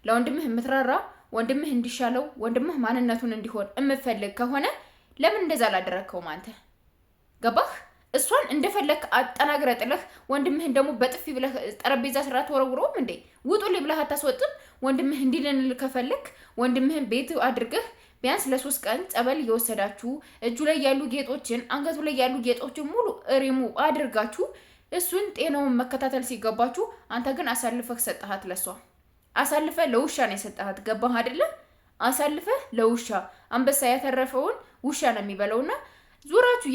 ለወንድምህ የምትራራ ወንድምህ እንዲሻለው ወንድምህ ማንነቱን እንዲሆን የምፈልግ ከሆነ ለምን እንደዛ አላደረግከውም አንተ? ገባህ? እሷን እንደፈለክ አጠናግረ ጥለህ ወንድምህን ደግሞ በጥፊ ብለህ ጠረጴዛ ስራ ተወረውረውም እንዴ? ውጡልኝ ብለህ አታስወጥም? ወንድምህ እንዲልንል ከፈለክ ወንድምህን ቤት አድርገህ ቢያንስ ለ3 ቀን ጸበል እየወሰዳችሁ እጁ ላይ ያሉ ጌጦችን አንገቱ ላይ ያሉ ጌጦችን ሙሉ እሪሙ አድርጋችሁ እሱን ጤናውን መከታተል ሲገባችሁ አንተ ግን አሳልፈህ ሰጠሃት። ለሷ አሳልፈህ ለውሻ ነው የሰጠሃት። ገባህ አይደለ? አሳልፈህ ለውሻ አንበሳ ያተረፈውን ውሻ ነው የሚበላውና ዙራችሁ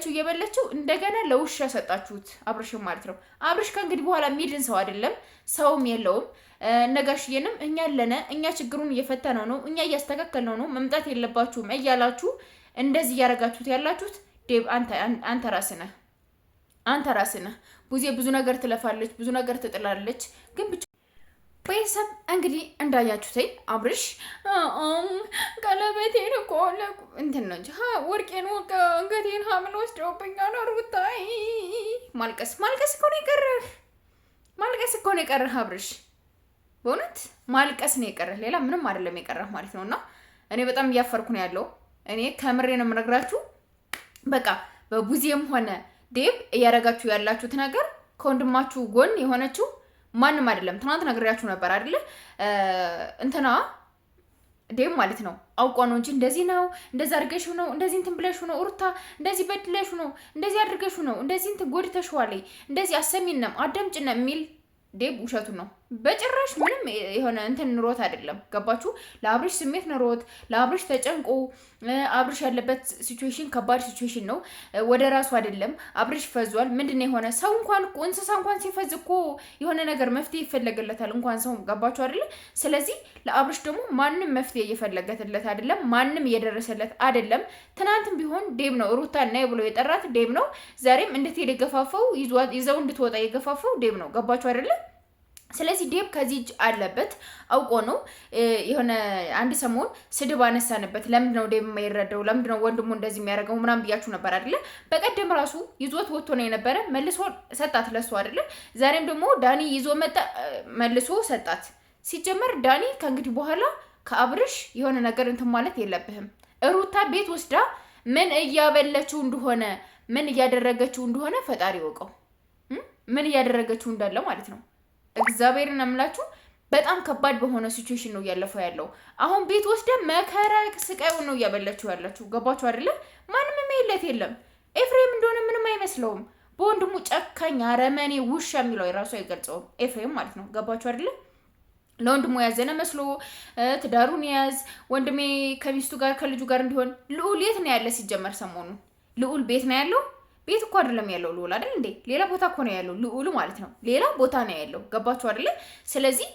እየበለችው እንደገና ለውሻ ሰጣችሁት። አብርሽም ማለት ነው። አብርሽ ከእንግዲህ በኋላ ሚድን ሰው አይደለም፣ ሰውም የለውም። ነጋሽዬንም እኛ አለነ፣ እኛ ችግሩን እየፈተነው ነው፣ እኛ እያስተካከልነው ነው፣ መምጣት የለባችሁም እያላችሁ እንደዚህ እያረጋችሁት ያላችሁት ዴብ አንተ ራስህ ነህ። ቡዜ ብዙ ነገር ትለፋለች፣ ብዙ ነገር ትጥላለች። ግን ብቻ ቤተሰብ እንግዲህ እንዳያችሁትኝ አብርሽ ቀለበቴን እኮ እንትን ነው እንጂ ወርቄን አንገቴን ሀብል ወስደውብኛል። ሩታይ ማልቀስ እኮ ነው የቀረህ አብርሽ፣ በእውነት ማልቀስ ነው የቀረህ፣ ሌላ ምንም አይደለም የቀረህ ማለት ነው። እና እኔ በጣም እያፈርኩ ነው ያለው። እኔ ከምሬ ነው የምነግራችሁ። በቃ በቡዜም ሆነ ዴብ እያደረጋችሁ ያላችሁት ነገር ከወንድማችሁ ጎን የሆነችው ማንም አይደለም። ትናንት ነግሬያችሁ ነበር አይደለ? እንትና ዴብ ማለት ነው አውቋ ነው እንጂ እንደዚህ ነው እንደዛ አድርገሽው ነው እንደዚህ እንትን ብለሽው ነው ሩታ እንደዚህ በድለሽው ነው እንደዚህ አድርገሽው ነው እንደዚህ እንትን ጎድተሽዋል እንደዚህ አሰሚንም አዳምጭና የሚል ዴብ ውሸቱ ነው። በጭራሽ ምንም የሆነ እንትን ኑሮት አይደለም። ገባችሁ? ለአብርሽ ስሜት ኑሮት ለአብርሽ ተጨንቆ አብርሽ ያለበት ሲቹዌሽን ከባድ ሲቹዌሽን ነው። ወደ ራሱ አይደለም። አብርሽ ፈዟል። ምንድነው የሆነ ሰው እንኳን እንስሳ እንኳን ሲፈዝ እኮ የሆነ ነገር መፍትሄ ይፈለግለታል እንኳን ሰው። ገባችሁ አይደለ? ስለዚህ ለአብርሽ ደግሞ ማንም መፍትሄ እየፈለገለት አይደለም፣ ማንም እየደረሰለት አይደለም። ትናንትም ቢሆን ዴብ ነው ሩታ እና ብሎ የጠራት ዴብ ነው። ዛሬም እንድትሄድ የገፋፈው ይዘው እንድትወጣ የገፋፈው ዴብ ነው። ገባችሁ አይደለ? ስለዚህ ዴብ ከዚህ እጅ አለበት። አውቆ ነው የሆነ አንድ ሰሞን ስድብ አነሳንበት። ለምንድነው ዴብ የማይረዳው? ለምንድነው ወንድሙ እንደዚህ የሚያደርገው ምናምን ብያችሁ ነበር አይደለ? በቀደም ራሱ ይዞት ወጥቶ ነው የነበረ፣ መልሶ ሰጣት ለሱ አይደለ? ዛሬም ደግሞ ዳኒ ይዞ መጣ፣ መልሶ ሰጣት። ሲጀመር ዳኒ ከእንግዲህ በኋላ ከአብርሽ የሆነ ነገር እንትን ማለት የለብህም። ሩታ ቤት ወስዳ ምን እያበለችው እንደሆነ ምን እያደረገችው እንደሆነ ፈጣሪ ወቀው፣ ምን እያደረገችው እንዳለ ማለት ነው። እግዚአብሔርን አምላችሁ በጣም ከባድ በሆነ ሲቹዌሽን ነው እያለፈው ያለው። አሁን ቤት ወስደ መከራ ስቃዩን ነው እያበላችሁ ያላችሁ። ገባችሁ አይደለ? ማንም የሚለት የለም። ኤፍሬም እንደሆነ ምንም አይመስለውም። በወንድሙ ጨካኝ አረመኔ ውሻ የሚለው የራሱ አይገልጸውም ኤፍሬም ማለት ነው። ገባችሁ አይደለ? ለወንድሙ ያዘነ መስሎ ትዳሩን ያዝ ወንድሜ ከሚስቱ ጋር ከልጁ ጋር እንዲሆን። ልዑል የት ነው ያለ? ሲጀመር ሰሞኑን ልዑል ቤት ነው ያለው። ቤት እኮ አይደለም ያለው ልዑል አይደል እንዴ? ሌላ ቦታ እኮ ነው ያለው ልዑል ማለት ነው። ሌላ ቦታ ነው ያለው። ገባችሁ አይደለ? ስለዚህ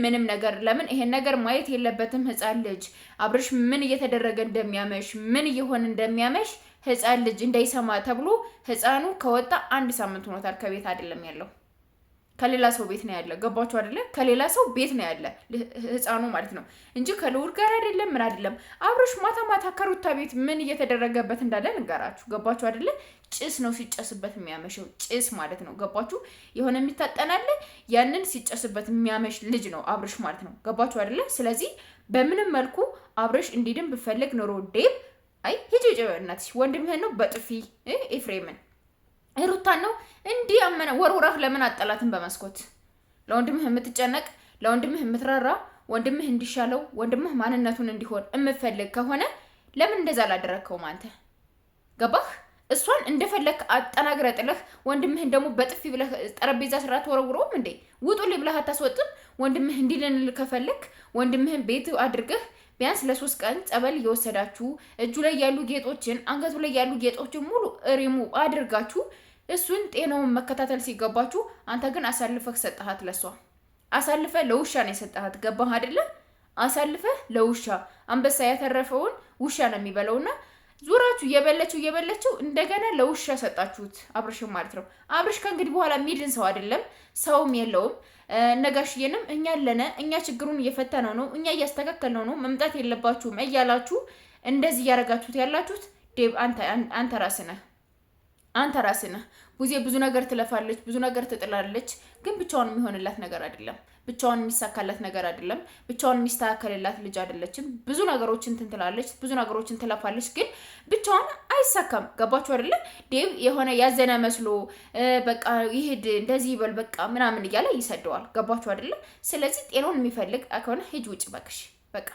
ምንም ነገር ለምን ይሄን ነገር ማየት የለበትም? ህፃን ልጅ አብርሽ ምን እየተደረገ እንደሚያመሽ ምን እየሆነ እንደሚያመሽ ህፃን ልጅ እንዳይሰማ ተብሎ ህፃኑ ከወጣ 1 ሳምንት ሆኖታል። ከቤት አይደለም ያለው ከሌላ ሰው ቤት ነው ያለ። ገባችሁ አይደለ? ከሌላ ሰው ቤት ነው ያለ ህፃኑ ማለት ነው እንጂ ከልዑል ጋር አይደለም። ምን አይደለም። አብርሽ ማታ ከሩታ ቤት ምን እየተደረገበት እንዳለ ንገራችሁ። ገባችሁ አይደለ? ጭስ ነው ሲጨስበት የሚያመሸው፣ ጭስ ማለት ነው። ገባችሁ? የሆነ የሚታጠናለ ያንን ሲጨስበት የሚያመሽ ልጅ ነው አብርሽ ማለት ነው። ገባችሁ አይደለ? ስለዚህ በምንም መልኩ አብርሽ እንዲድን ብፈልግ ኖሮ ዴብ አይ ሂጂ እናትሽ ወንድምህን ነው በጥፊ ኤፍሬምን ሩታን ነው እንዲህ አመነ ወርውራህ ለምን አጠላትን በመስኮት? ለወንድምህ የምትጨነቅ ለወንድምህ የምትራራ ወንድምህ እንዲሻለው ወንድምህ ማንነቱን እንዲሆን የምፈልግ ከሆነ ለምን እንደዛ አላደረግከውም አንተ? ገባህ? እሷን እንደፈለክ አጠናግረ ጥለህ ወንድምህን ደግሞ በጥፊ ብለህ ጠረጴዛ ስራ ተወረውረውም እንዴ? ውጡልኝ ብለህ አታስወጥም? ወንድምህ እንዲልንል ከፈለክ ወንድምህን ቤት አድርገህ ቢያንስ ለ3 ቀን ጸበል እየወሰዳችሁ እጁ ላይ ያሉ ጌጦችን አንገቱ ላይ ያሉ ጌጦችን ሙሉ እሪሙ አድርጋችሁ እሱን ጤናውን መከታተል ሲገባችሁ አንተ ግን አሳልፈህ ሰጠሃት። ለሷ አሳልፈህ ለውሻ ነው የሰጠሃት። ገባህ አይደለ? አሳልፈህ ለውሻ አንበሳ ያተረፈውን ውሻ ነው የሚበላውና ዙራችሁ እየበለችው እንደገና ለውሻ ሰጣችሁት። አብርሽም ማለት ነው። አብርሽ ከእንግዲህ በኋላ ሚድን ሰው አይደለም፣ ሰውም የለውም። ነጋሽዬንም እኛ አለነ፣ እኛ ችግሩን እየፈተነው ነው፣ እኛ እያስተካከልነው ነው፣ መምጣት የለባችሁም እያላችሁ እንደዚህ እያረጋችሁት ያላችሁት ዴብ አንተ ራስህ ነህ። ቡዜ ብዙ ነገር ትለፋለች፣ ብዙ ነገር ትጥላለች፣ ግን ብቻውን የሚሆንላት ነገር አይደለም። ብቻውን የሚሳካላት ነገር አይደለም። ብቻውን የሚስተካከልላት ልጅ አይደለችም። ብዙ ነገሮችን ትላለች፣ ብዙ ነገሮችን ትለፋለች፣ ግን ብቻውን አይሳካም። ገባችሁ አይደለ? ዴቭ የሆነ ያዘነ መስሎ በቃ ይሄድ እንደዚህ ይበል በቃ ምናምን እያለ ይሰደዋል። ገባችሁ አይደለ? ስለዚህ ጤናውን የሚፈልግ ከሆነ ሂጅ ውጭ በክሽ። በቃ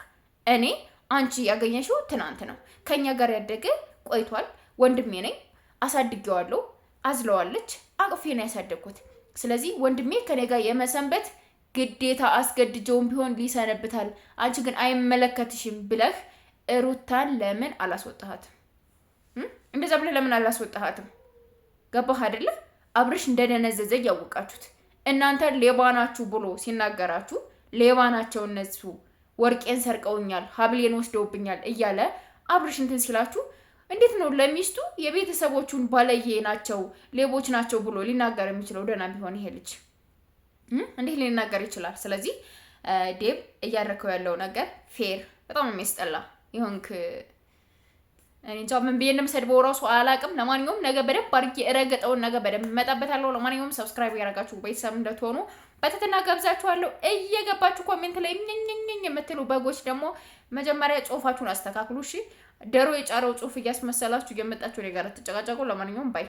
እኔ አንቺ ያገኘሽው ትናንት ነው። ከኛ ጋር ያደገ ቆይቷል። ወንድሜ ነኝ፣ አሳድጌዋለሁ። አዝለዋለች፣ አቅፌ ነው ያሳደግኩት። ስለዚህ ወንድሜ ከኔ ጋር የመሰንበት ግዴታ አስገድጀውም ቢሆን ሊሰነብታል። አንቺ ግን አይመለከትሽም ብለህ ሩታን ለምን አላስወጣሃትም? እንደዛ ብለህ ለምን አላስወጣሃትም? ገባህ አይደለ? አብርሽ እንደደነዘዘ ያወቃችሁት እናንተ ሌባ ናችሁ ብሎ ሲናገራችሁ ሌባ ናቸው እነሱ ወርቄን ሰርቀውኛል፣ ሀብሌን ወስደውብኛል እያለ አብርሽ እንትን ሲላችሁ እንዴት ነው ለሚስቱ የቤተሰቦቹን ባለየ ናቸው ሌቦች ናቸው ብሎ ሊናገር የሚችለው? ደህና ቢሆን ይሄ ልጅ እንዴት ሊናገር ይችላል? ስለዚህ ዴቭ እያደረከው ያለው ነገር ፌር በጣም የሚያስጠላ ይሆንክ። እኔ እንጃ ምን ብዬ እንደምሰድበው እራሱ አላውቅም። ለማንኛውም ነገ በደንብ አድርጌ እረገጠውን ነገ በደንብ እመጣበታለሁ። ለማንኛውም ሰብስክራይብ ያደረጋችሁ ቤተሰብ እንደትሆኑ በትህትና ጋብዛችኋለሁ። እየገባችሁ ኮሜንት ላይ ኝኝኝኝ የምትሉ በጎች ደግሞ መጀመሪያ ጽሁፋችሁን አስተካክሉ እሺ። ደሮ የጫረው ጽሁፍ እያስመሰላችሁ እየመጣችሁ እኔ ጋር ተጨቃጨቁ። ለማንኛውም ባይ